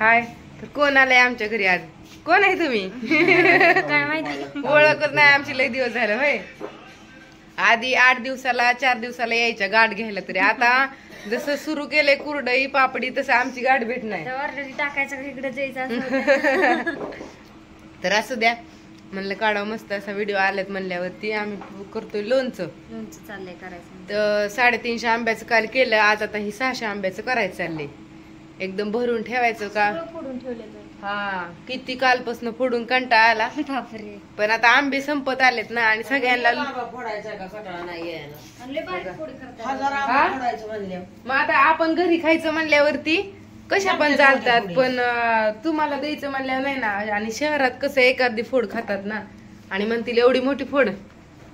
हाय. तर कोण आलंय आमच्या घरी आज? कोण आहे तुम्ही? काय माहिती, ओळखच नाही आमची. लय दिवस झाले होय. आधी 8 दिवसाला 4 दिवसाला यायच्या गाठ घ्यायला, तरी आता जसं सुरू केलंय कुरडई पापडी तसं आमची गाठ भेट नाही. ऑर्डर टाकायचं इकडे जायचं. तर असू द्या म्हणलं काढावं मस्त असा व्हिडिओ आल्यात म्हणल्यावरती आम्ही करतोय लोणचं. लोणचं चाललंय करायचं. तर 350 आंब्याचं काल केलं, आज आता ही 600 आंब्याचं करायचं चाललंय. एकदम भरून ठेवायचं का? फोडून ठेवलेलं. हा, किती कालपासून फोडून कंटाळा आला. बापरे. पण आता आंबे संपत आलेत ना आणि सगळ्यांना मग आता आपण घरी खायचं म्हणल्यावरती कशा पण चालतात, पण तुम्हाला द्यायचं म्हणल्यावर नाही ना. आणि शहरात कसं एखादी फोड खातात ना आणि म्हणतील एवढी मोठी फोड,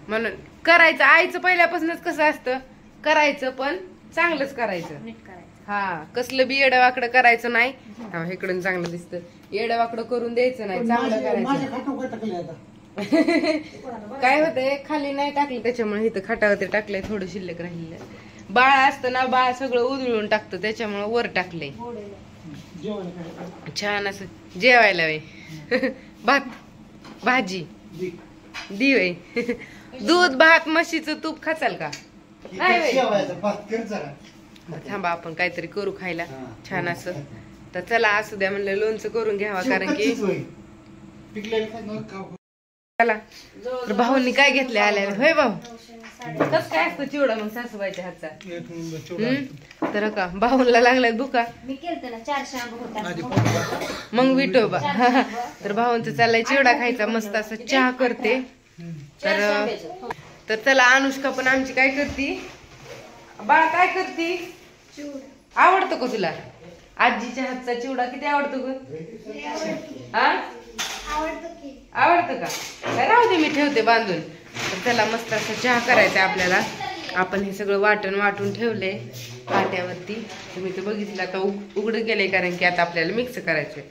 म्हणून करायचं. आईचं पहिल्यापासूनच कसं असतं, करायचं पण चांगलंच करायचं. नीट करायचं. हा, कसलं बी येडवाकडं करायचं नाही. हा, इकडून चांगलं दिसतं. येडवाकडं करून द्यायचं नाही, चांगलं करायचं. काय होतंय, खाली नाही टाकलं त्याच्यामुळे इथं खाटावरती टाकलंय, थोडं शिल्लक राहिलेलं. बाळ असतं ना, बाळ सगळं उधळून टाकतं, त्याच्यामुळे वर टाकलंय. छान असं जेवायला वे. भात भाजी दी वय. दूध भात म्हशीचं तूप खाचाल का? नाही. थांबा, आपण काहीतरी करू खायला छान असं. तर चला असू द्या म्हणलं लोणचं करून घ्यावा, कारण की चला. तर भाऊंनी काय घेतले आल्याला? होय भाऊ, कस काय असतं चिवडा मग सासूबाईच्या हातचा? तर का भाऊला लागलाय भुका. मी केलते ना 400 आंबे होता. मग विठोबा. तर भाऊंचं चाललाय चिवडा खायचा, मस्त असं चहा करते. तर चला, अनुष्का पण आमची काय करती, बाळा काय करती? आवडतो का तुला आजीच्या हातचा चिवडा? किती आवडतो ग? आवडतं का? राहू दे, मी ठेवते बांधून. तर चला, मस्त असं चहा करायचा आपल्याला. आपण हे सगळं वाटून ठेवले पाट्यावरती. तुम्ही तर बघितलं आता उघडं केलंय, कारण की आता आपल्याला मिक्स करायचंय.